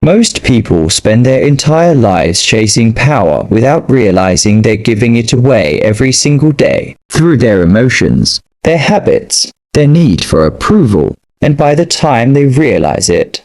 Most people spend their entire lives chasing power without realizing they're giving it away every single day through their emotions, their habits, their need for approval, and by the time they realize it,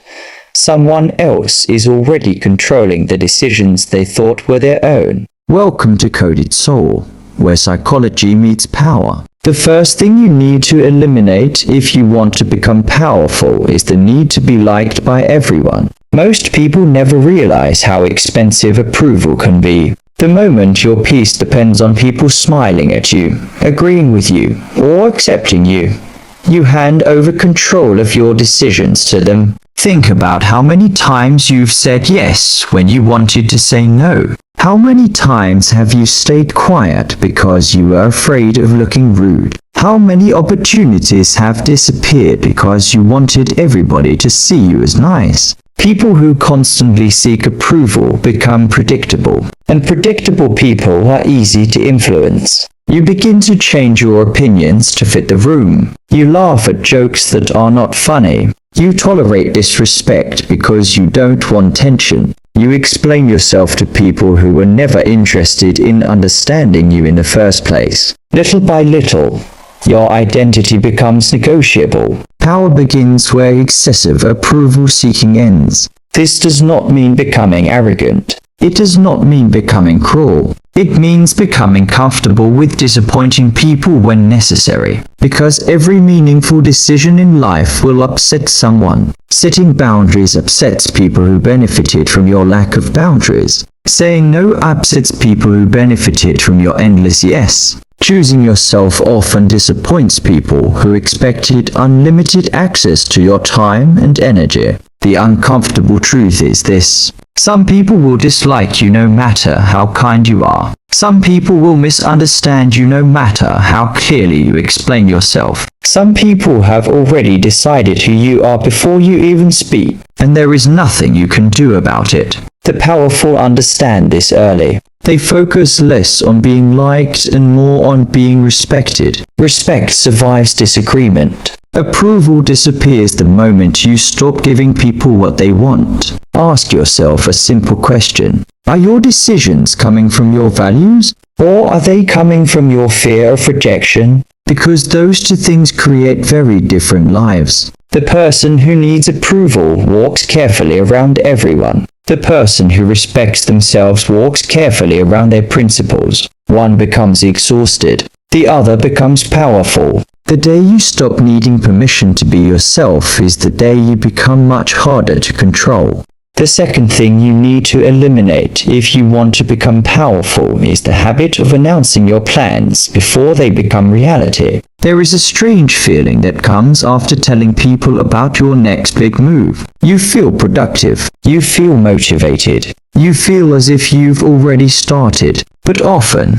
someone else is already controlling the decisions they thought were their own. Welcome to Coded Soul, where psychology meets power. The first thing you need to eliminate if you want to become powerful is the need to be liked by everyone. Most people never realize how expensive approval can be. The moment your peace depends on people smiling at you, agreeing with you, or accepting you, you hand over control of your decisions to them. Think about how many times you've said yes when you wanted to say no. How many times have you stayed quiet because you were afraid of looking rude? How many opportunities have disappeared because you wanted everybody to see you as nice? People who constantly seek approval become predictable, and predictable people are easy to influence. You begin to change your opinions to fit the room. You laugh at jokes that are not funny. You tolerate disrespect because you don't want tension. You explain yourself to people who were never interested in understanding you in the first place. Little by little, your identity becomes negotiable. Power begins where excessive approval-seeking ends. This does not mean becoming arrogant. It does not mean becoming cruel. It means becoming comfortable with disappointing people when necessary. Because every meaningful decision in life will upset someone. Setting boundaries upsets people who benefited from your lack of boundaries. Saying no upsets people who benefited from your endless yes. Choosing yourself often disappoints people who expected unlimited access to your time and energy. The uncomfortable truth is this. Some people will dislike you no matter how kind you are. Some people will misunderstand you no matter how clearly you explain yourself. Some people have already decided who you are before you even speak, and there is nothing you can do about it. The powerful understand this early. They focus less on being liked and more on being respected. Respect survives disagreement. Approval disappears the moment you stop giving people what they want. Ask yourself a simple question. Are your decisions coming from your values, or are they coming from your fear of rejection? Because those two things create very different lives. The person who needs approval walks carefully around everyone. The person who respects themselves walks carefully around their principles. One becomes exhausted. The other becomes powerful. The day you stop needing permission to be yourself is the day you become much harder to control. The second thing you need to eliminate if you want to become powerful is the habit of announcing your plans before they become reality. There is a strange feeling that comes after telling people about your next big move. You feel productive. You feel motivated. You feel as if you've already started. But often,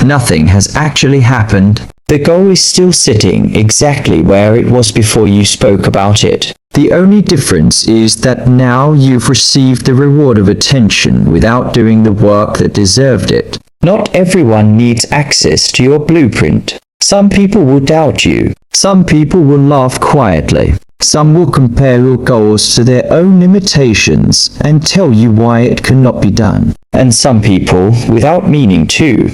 nothing has actually happened. The goal is still sitting exactly where it was before you spoke about it. The only difference is that now you've received the reward of attention without doing the work that deserved it. Not everyone needs access to your blueprint. Some people will doubt you. Some people will laugh quietly. Some will compare your goals to their own limitations and tell you why it cannot be done. And some people, without meaning to,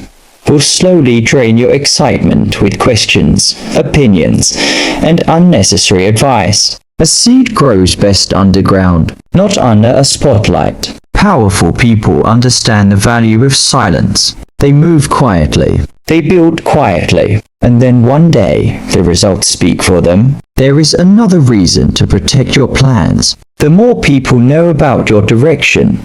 will slowly drain your excitement with questions, opinions, and unnecessary advice. A seed grows best underground, not under a spotlight. Powerful people understand the value of silence. They move quietly. They build quietly. And then one day, the results speak for them. There is another reason to protect your plans. The more people know about your direction,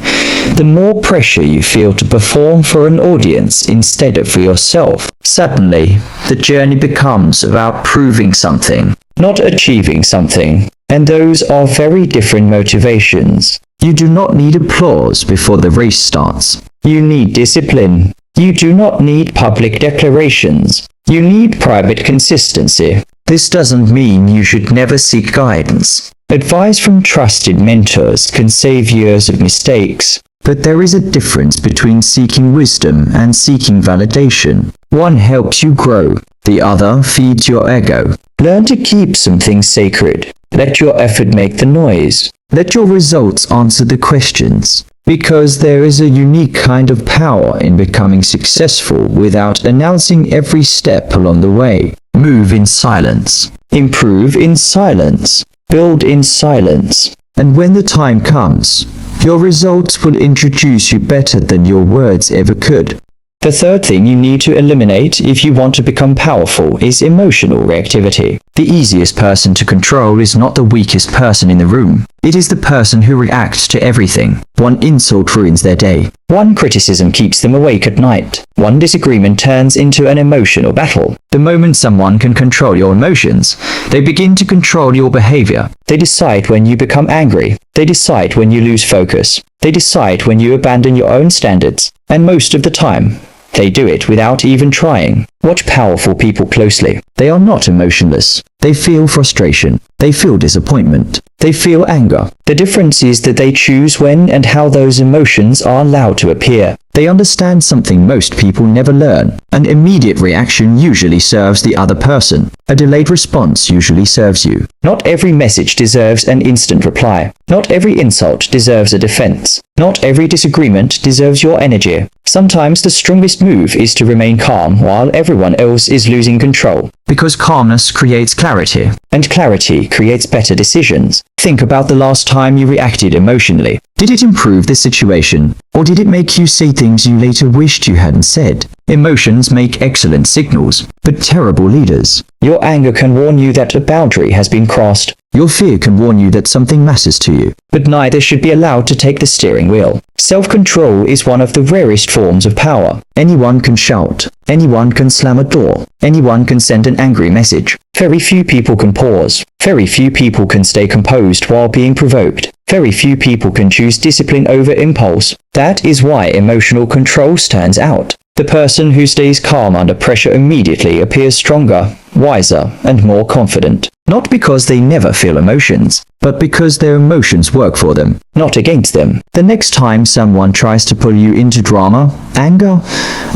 the more pressure you feel to perform for an audience instead of for yourself. Suddenly, the journey becomes about proving something, not achieving something. And those are very different motivations. You do not need applause before the race starts. You need discipline. You do not need public declarations. You need private consistency. This doesn't mean you should never seek guidance. Advice from trusted mentors can save years of mistakes. But there is a difference between seeking wisdom and seeking validation. One helps you grow. The other feeds your ego. Learn to keep some things sacred. Let your effort make the noise. Let your results answer the questions. Because there is a unique kind of power in becoming successful without announcing every step along the way. Move in silence. Improve in silence. Build in silence. And when the time comes, your results will introduce you better than your words ever could. The third thing you need to eliminate if you want to become powerful is emotional reactivity. The easiest person to control is not the weakest person in the room. It is the person who reacts to everything. One insult ruins their day. One criticism keeps them awake at night. One disagreement turns into an emotional battle. The moment someone can control your emotions, they begin to control your behavior. They decide when you become angry. They decide when you lose focus. They decide when you abandon your own standards. And most of the time, they do it without even trying. Watch powerful people closely. They are not emotionless. They feel frustration. They feel disappointment. They feel anger. The difference is that they choose when and how those emotions are allowed to appear. They understand something most people never learn. An immediate reaction usually serves the other person. A delayed response usually serves you. Not every message deserves an instant reply. Not every insult deserves a defense. Not every disagreement deserves your energy. Sometimes the strongest move is to remain calm while everyone else is losing control. Because calmness creates clarity, and clarity creates better decisions. Think about the last time you reacted emotionally. Did it improve the situation, or did it make you say things you later wished you hadn't said? Emotions make excellent signals, but terrible leaders. Your anger can warn you that a boundary has been crossed. Your fear can warn you that something matters to you, but neither should be allowed to take the steering wheel. Self-control is one of the rarest forms of power. Anyone can shout. Anyone can slam a door. Anyone can send an angry message. Very few people can pause. Very few people can stay composed while being provoked. Very few people can choose discipline over impulse. That is why emotional control stands out. The person who stays calm under pressure immediately appears stronger, wiser, and more confident. Not because they never feel emotions, but because their emotions work for them, not against them. The next time someone tries to pull you into drama, anger,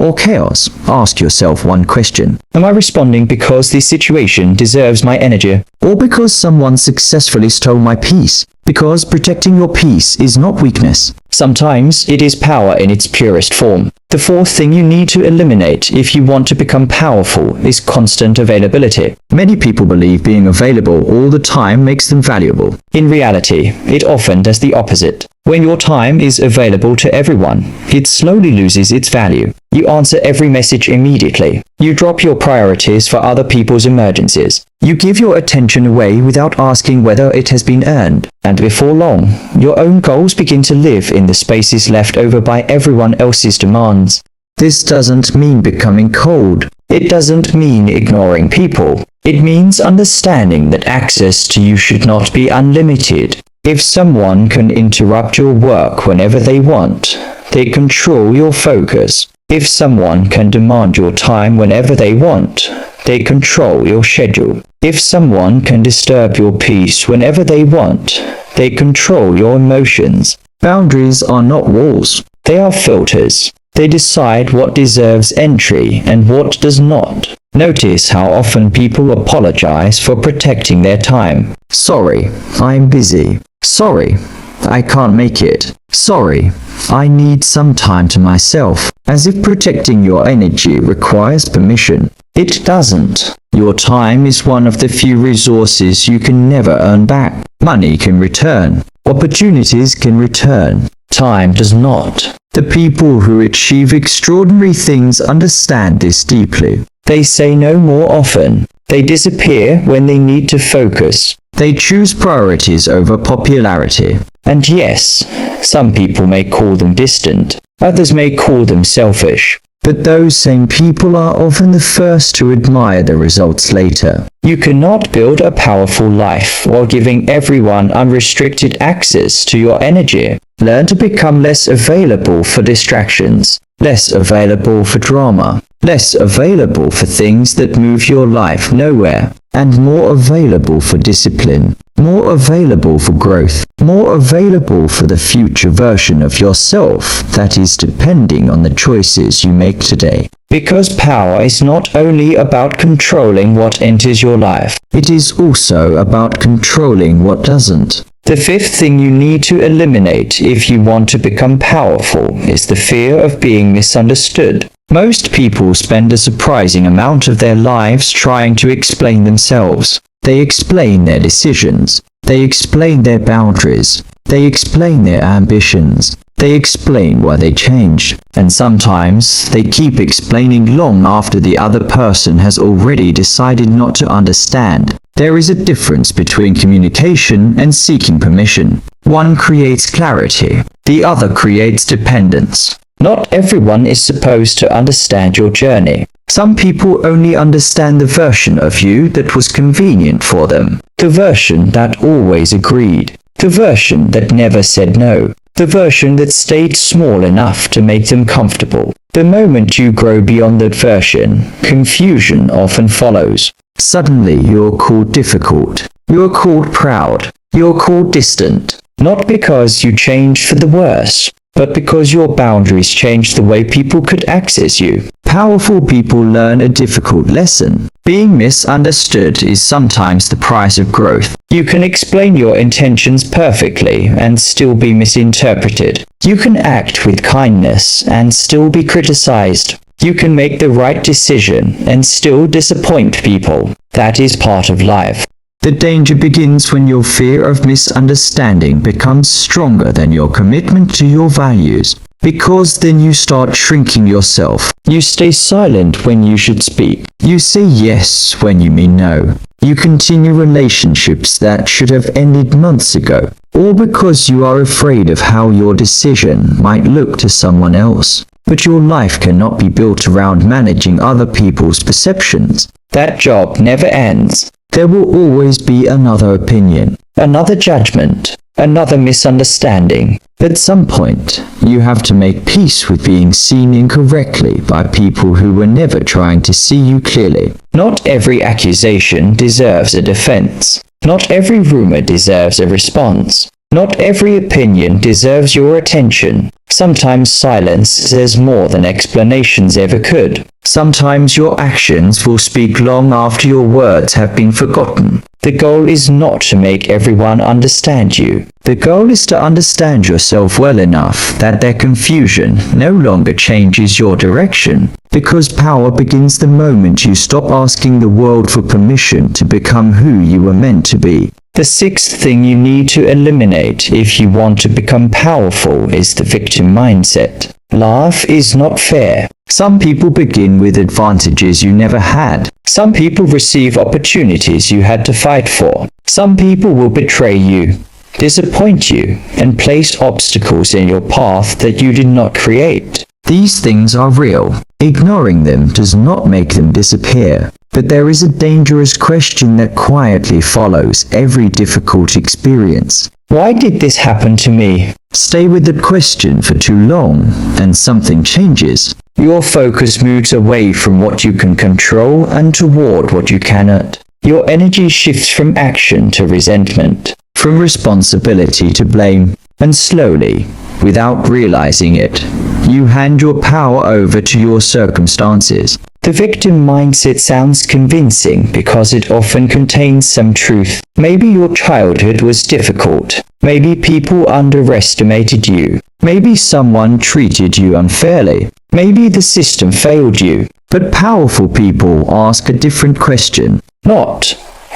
or chaos, ask yourself one question. Am I responding because this situation deserves my energy? Or because someone successfully stole my peace? Because protecting your peace is not weakness. Sometimes it is power in its purest form. The fourth thing you need to eliminate if you want to become powerful is constant availability. Many people believe being available all the time makes them valuable. In reality, it often does the opposite. When your time is available to everyone, it slowly loses its value. You answer every message immediately. You drop your priorities for other people's emergencies. You give your attention away without asking whether it has been earned. And before long, your own goals begin to live in the spaces left over by everyone else's demands. This doesn't mean becoming cold. It doesn't mean ignoring people. It means understanding that access to you should not be unlimited. If someone can interrupt your work whenever they want, they control your focus. If someone can demand your time whenever they want, they control your schedule. If someone can disturb your peace whenever they want, they control your emotions. Boundaries are not walls. They are filters. They decide what deserves entry and what does not. Notice how often people apologize for protecting their time. Sorry, I'm busy. Sorry, I can't make it. Sorry, I need some time to myself. As if protecting your energy requires permission. It doesn't. Your time is one of the few resources you can never earn back. Money can return. Opportunities can return. Time does not. The people who achieve extraordinary things understand this deeply. They say no more often. They disappear when they need to focus. They choose priorities over popularity. And yes, some people may call them distant. Others may call them selfish. But those same people are often the first to admire the results later. You cannot build a powerful life while giving everyone unrestricted access to your energy. Learn to become less available for distractions, less available for drama, less available for things that move your life nowhere, and more available for discipline, more available for growth, more available for the future version of yourself that is depending on the choices you make today. Because power is not only about controlling what enters your life, it is also about controlling what doesn't. The fifth thing you need to eliminate if you want to become powerful is the fear of being misunderstood. Most people spend a surprising amount of their lives trying to explain themselves. They explain their decisions. They explain their boundaries. They explain their ambitions. They explain why they changed. And sometimes they keep explaining long after the other person has already decided not to understand. There is a difference between communication and seeking permission. One creates clarity. The other creates dependence. Not everyone is supposed to understand your journey. Some people only understand the version of you that was convenient for them. The version that always agreed. The version that never said no. The version that stayed small enough to make them comfortable. The moment you grow beyond that version, confusion often follows. Suddenly you're called difficult. You're called proud. You're called distant. Not because you changed for the worse, but because your boundaries changed the way people could access you. Powerful people learn a difficult lesson. Being misunderstood is sometimes the price of growth. You can explain your intentions perfectly and still be misinterpreted. You can act with kindness and still be criticized. You can make the right decision and still disappoint people. That is part of life. The danger begins when your fear of misunderstanding becomes stronger than your commitment to your values. Because then you start shrinking yourself. You stay silent when you should speak. You say yes when you mean no. You continue relationships that should have ended months ago. All because you are afraid of how your decision might look to someone else. But your life cannot be built around managing other people's perceptions. That job never ends. There will always be another opinion, another judgment, another misunderstanding. At some point, you have to make peace with being seen incorrectly by people who were never trying to see you clearly. Not every accusation deserves a defense. Not every rumor deserves a response. Not every opinion deserves your attention. Sometimes silence says more than explanations ever could. Sometimes your actions will speak long after your words have been forgotten. The goal is not to make everyone understand you. The goal is to understand yourself well enough that their confusion no longer changes your direction. Because power begins the moment you stop asking the world for permission to become who you were meant to be. The sixth thing you need to eliminate if you want to become powerful is the victim mindset. Life is not fair. Some people begin with advantages you never had. Some people receive opportunities you had to fight for. Some people will betray you, disappoint you, and place obstacles in your path that you did not create. These things are real. Ignoring them does not make them disappear. But there is a dangerous question that quietly follows every difficult experience. Why did this happen to me? Stay with that question for too long, and something changes. Your focus moves away from what you can control and toward what you cannot. Your energy shifts from action to resentment, from responsibility to blame, and slowly, without realizing it, you hand your power over to your circumstances. The victim mindset sounds convincing because it often contains some truth. Maybe your childhood was difficult. Maybe people underestimated you. Maybe someone treated you unfairly. Maybe the system failed you. But powerful people ask a different question. Not,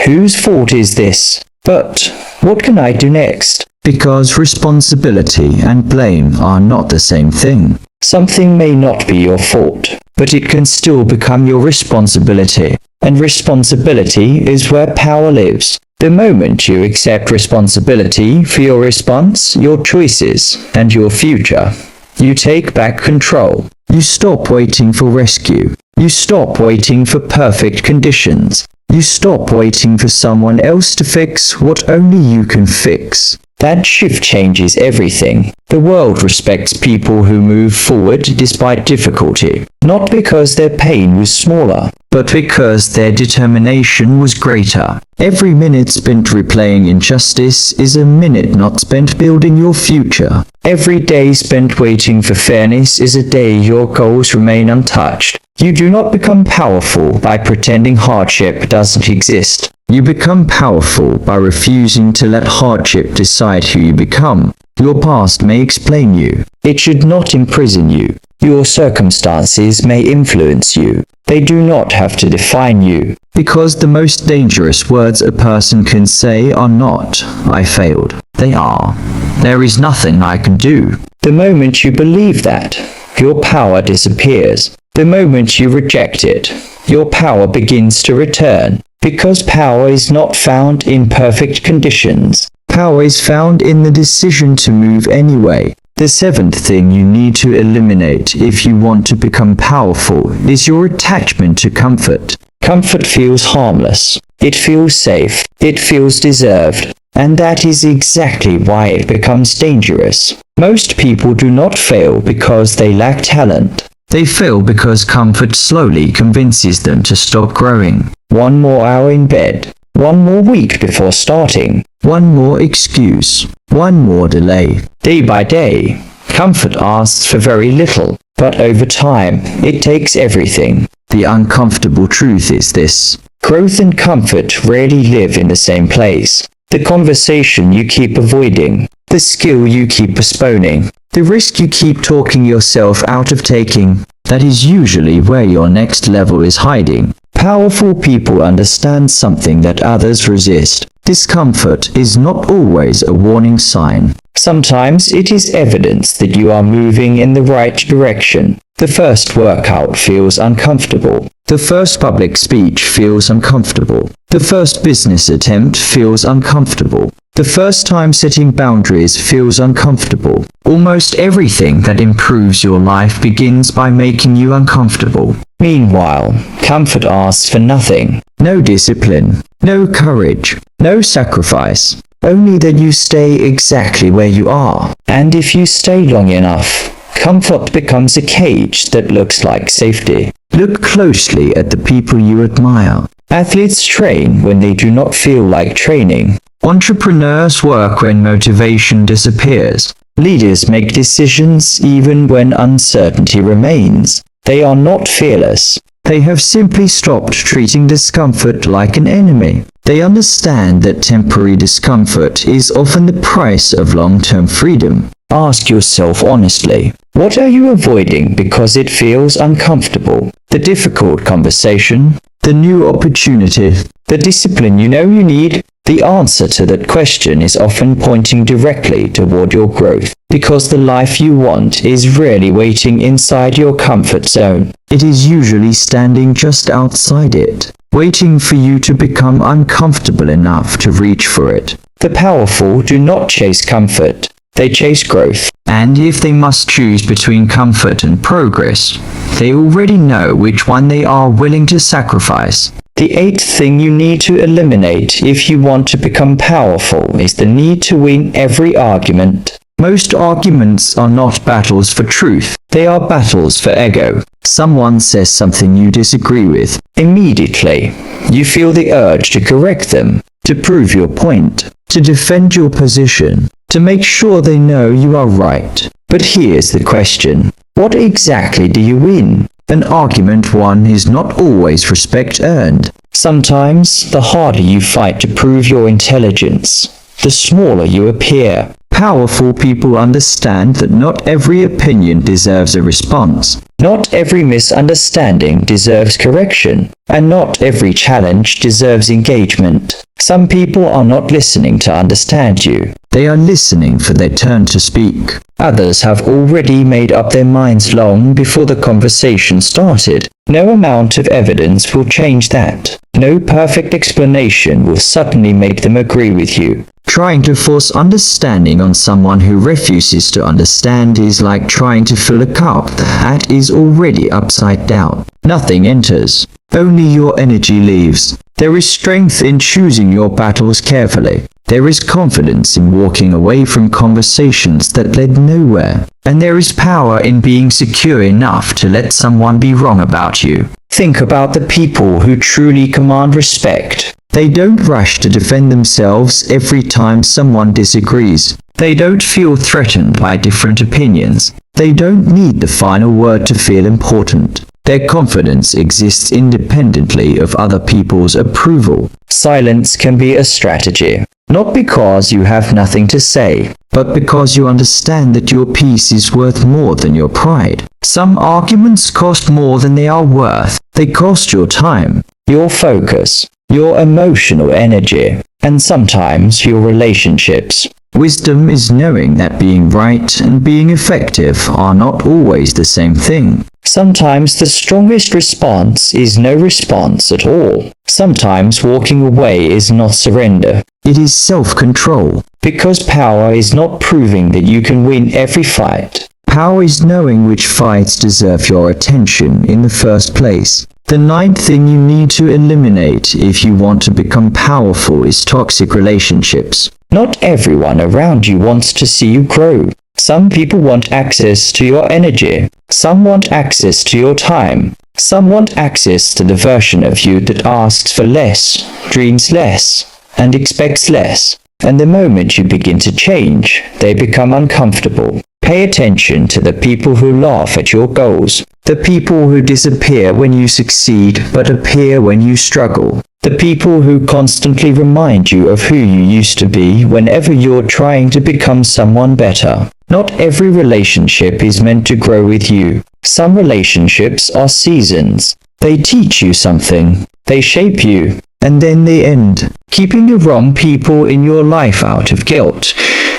whose fault is this? But, what can I do next? Because responsibility and blame are not the same thing. Something may not be your fault, but it can still become your responsibility. And responsibility is where power lives. The moment you accept responsibility for your response, your choices, and your future, you take back control. You stop waiting for rescue. You stop waiting for perfect conditions. You stop waiting for someone else to fix what only you can fix. That shift changes everything. The world respects people who move forward despite difficulty, not because their pain was smaller, but because their determination was greater. Every minute spent replaying injustice is a minute not spent building your future. Every day spent waiting for fairness is a day your goals remain untouched. You do not become powerful by pretending hardship doesn't exist. You become powerful by refusing to let hardship decide who you become. Your past may explain you. It should not imprison you. Your circumstances may influence you. They do not have to define you. Because the most dangerous words a person can say are not, "I failed." They are, "There is nothing I can do." The moment you believe that, your power disappears. The moment you reject it, your power begins to return. Because power is not found in perfect conditions. Power is found in the decision to move anyway. The seventh thing you need to eliminate if you want to become powerful is your attachment to comfort. Comfort feels harmless. It feels safe. It feels deserved. And that is exactly why it becomes dangerous. Most people do not fail because they lack talent. They fail because comfort slowly convinces them to stop growing. One more hour in bed. One more week before starting. One more excuse. One more delay. Day by day, comfort asks for very little, but over time, it takes everything. The uncomfortable truth is this: growth and comfort rarely live in the same place. The conversation you keep avoiding, the skill you keep postponing, the risk you keep talking yourself out of taking, that is usually where your next level is hiding. Powerful people understand something that others resist. Discomfort is not always a warning sign. Sometimes it is evidence that you are moving in the right direction. The first workout feels uncomfortable. The first public speech feels uncomfortable. The first business attempt feels uncomfortable. The first time setting boundaries feels uncomfortable. Almost everything that improves your life begins by making you uncomfortable. Meanwhile, comfort asks for nothing. No discipline, no courage, no sacrifice. Only that you stay exactly where you are. And if you stay long enough, comfort becomes a cage that looks like safety. Look closely at the people you admire. Athletes train when they do not feel like training. Entrepreneurs work when motivation disappears. Leaders make decisions even when uncertainty remains. They are not fearless. They have simply stopped treating discomfort like an enemy. They understand that temporary discomfort is often the price of long-term freedom. Ask yourself honestly, what are you avoiding because it feels uncomfortable? The difficult conversation? The new opportunity? The discipline you know you need? The answer to that question is often pointing directly toward your growth, because the life you want is rarely waiting inside your comfort zone. It is usually standing just outside it, waiting for you to become uncomfortable enough to reach for it. The powerful do not chase comfort. They chase growth. And if they must choose between comfort and progress, they already know which one they are willing to sacrifice. The eighth thing you need to eliminate if you want to become powerful is the need to win every argument. Most arguments are not battles for truth. They are battles for ego. Someone says something you disagree with. Immediately, you feel the urge to correct them, to prove your point, to defend your position, to make sure they know you are right. But here's the question. What exactly do you win? An argument won is not always respect earned. Sometimes, the harder you fight to prove your intelligence, the smaller you appear. Powerful people understand that not every opinion deserves a response. Not every misunderstanding deserves correction, and not every challenge deserves engagement. Some people are not listening to understand you. They are listening for their turn to speak. Others have already made up their minds long before the conversation started. No amount of evidence will change that. No perfect explanation will suddenly make them agree with you. Trying to force understanding on someone who refuses to understand is like trying to fill a cup that is already upside down. Nothing enters. Only your energy leaves. There is strength in choosing your battles carefully. There is confidence in walking away from conversations that led nowhere. And there is power in being secure enough to let someone be wrong about you. Think about the people who truly command respect. They don't rush to defend themselves every time someone disagrees. They don't feel threatened by different opinions. They don't need the final word to feel important. Their confidence exists independently of other people's approval. Silence can be a strategy, not because you have nothing to say, but because you understand that your peace is worth more than your pride. Some arguments cost more than they are worth. They cost your time, your focus, your emotional energy, and sometimes your relationships. Wisdom is knowing that being right and being effective are not always the same thing. Sometimes the strongest response is no response at all. Sometimes walking away is not surrender. It is self-control. Because power is not proving that you can win every fight. Power is knowing which fights deserve your attention in the first place. The ninth thing you need to eliminate if you want to become powerful is toxic relationships. Not everyone around you wants to see you grow. Some people want access to your energy. Some want access to your time. Some want access to the version of you that asks for less, dreams less, and expects less. And the moment you begin to change, they become uncomfortable. Pay attention to the people who laugh at your goals. The people who disappear when you succeed but appear when you struggle. The people who constantly remind you of who you used to be whenever you're trying to become someone better. Not every relationship is meant to grow with you. Some relationships are seasons. They teach you something. They shape you. And then they end. Keeping the wrong people in your life out of guilt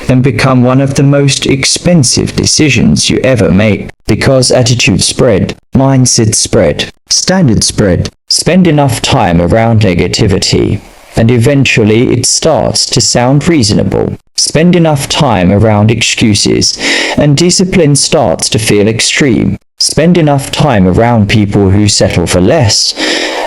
and become one of the most expensive decisions you ever make. Because attitude spread, mindset spread, standards spread. Spend enough time around negativity, and eventually it starts to sound reasonable. Spend enough time around excuses, and discipline starts to feel extreme. Spend enough time around people who settle for less,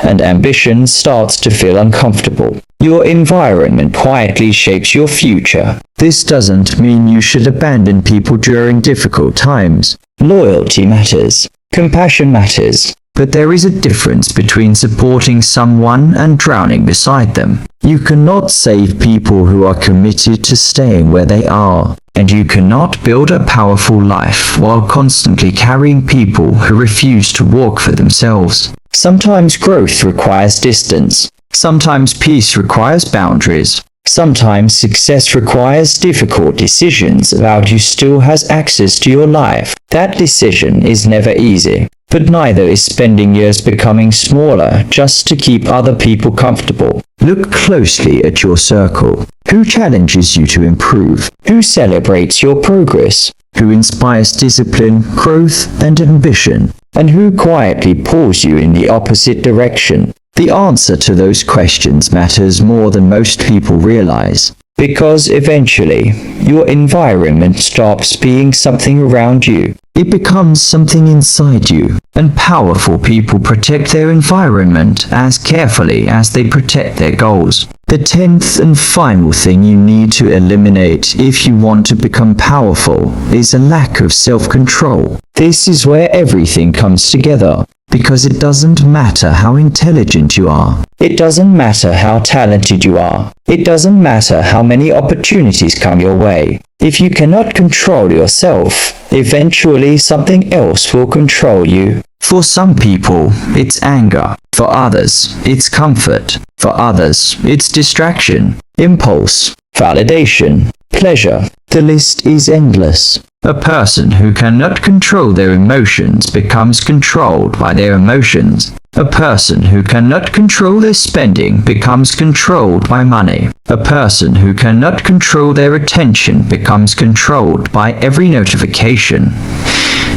and ambition starts to feel uncomfortable. Your environment quietly shapes your future. This doesn't mean you should abandon people during difficult times. Loyalty matters. Compassion matters. But there is a difference between supporting someone and drowning beside them. You cannot save people who are committed to staying where they are. And you cannot build a powerful life while constantly carrying people who refuse to walk for themselves. Sometimes growth requires distance. Sometimes peace requires boundaries. Sometimes success requires difficult decisions about who still has access to your life. That decision is never easy. But neither is spending years becoming smaller just to keep other people comfortable. Look closely at your circle. Who challenges you to improve? Who celebrates your progress? Who inspires discipline, growth, and ambition? And who quietly pulls you in the opposite direction? The answer to those questions matters more than most people realize. Because eventually, your environment stops being something around you. It becomes something inside you, and powerful people protect their environment as carefully as they protect their goals. The 10th and final thing you need to eliminate if you want to become powerful is a lack of self-control. This is where everything comes together. Because it doesn't matter how intelligent you are. It doesn't matter how talented you are. It doesn't matter how many opportunities come your way. If you cannot control yourself, eventually something else will control you. For some people, it's anger. For others, it's comfort. For others, it's distraction, impulse, validation, pleasure. The list is endless. A person who cannot control their emotions becomes controlled by their emotions. A person who cannot control their spending becomes controlled by money. A person who cannot control their attention becomes controlled by every notification,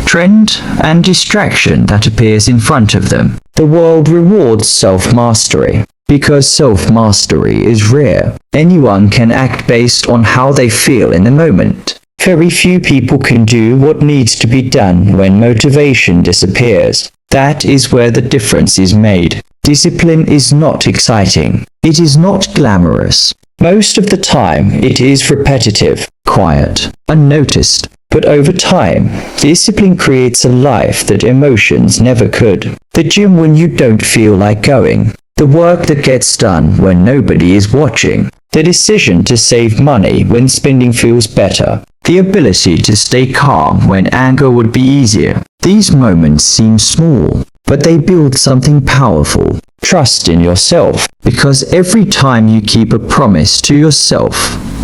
trend, and distraction that appears in front of them. The world rewards self-mastery. Because self-mastery is rare, anyone can act based on how they feel in the moment. Very few people can do what needs to be done when motivation disappears. That is where the difference is made. Discipline is not exciting. It is not glamorous. Most of the time, it is repetitive, quiet, unnoticed. But over time, discipline creates a life that emotions never could. The gym when you don't feel like going. The work that gets done when nobody is watching. The decision to save money when spending feels better. The ability to stay calm when anger would be easier. These moments seem small, but they build something powerful. Trust in yourself, because every time you keep a promise to yourself,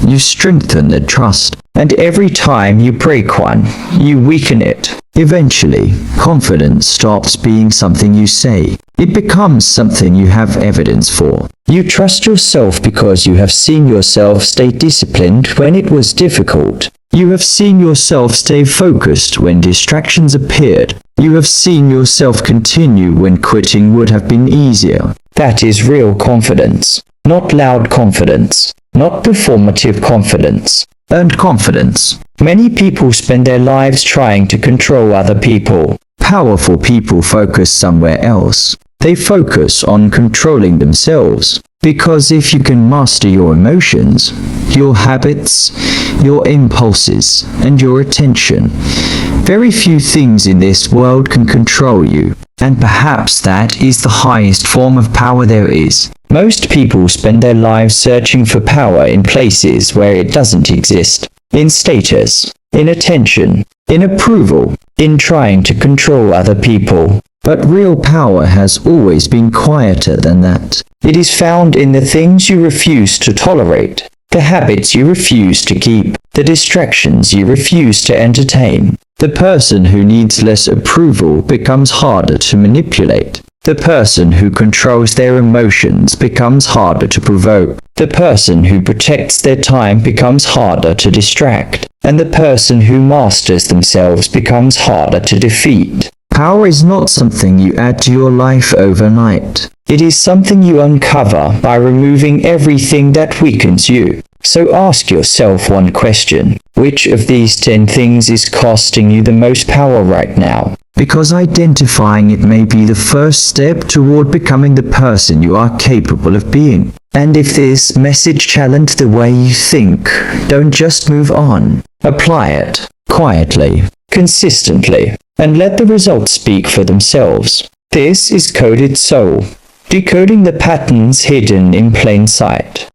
you strengthen the trust. And every time you break one, you weaken it. Eventually, confidence stops being something you say. It becomes something you have evidence for. You trust yourself because you have seen yourself stay disciplined when it was difficult. You have seen yourself stay focused when distractions appeared. You have seen yourself continue when quitting would have been easier. That is real confidence. Not loud confidence. Not performative confidence. Earned confidence. Many people spend their lives trying to control other people. Powerful people focus somewhere else. They focus on controlling themselves. Because if you can master your emotions, your habits, your impulses, and your attention, very few things in this world can control you. And perhaps that is the highest form of power there is. Most people spend their lives searching for power in places where it doesn't exist. In status, in attention, in approval, in trying to control other people. But real power has always been quieter than that. It is found in the things you refuse to tolerate, the habits you refuse to keep, the distractions you refuse to entertain. The person who needs less approval becomes harder to manipulate. The person who controls their emotions becomes harder to provoke. The person who protects their time becomes harder to distract. And the person who masters themselves becomes harder to defeat. Power is not something you add to your life overnight. It is something you uncover by removing everything that weakens you. So ask yourself one question. Which of these 10 things is costing you the most power right now? Because identifying it may be the first step toward becoming the person you are capable of being. And if this message challenged the way you think, don't just move on. Apply it, quietly, consistently, and let the results speak for themselves. This is Coded Soul, decoding the patterns hidden in plain sight.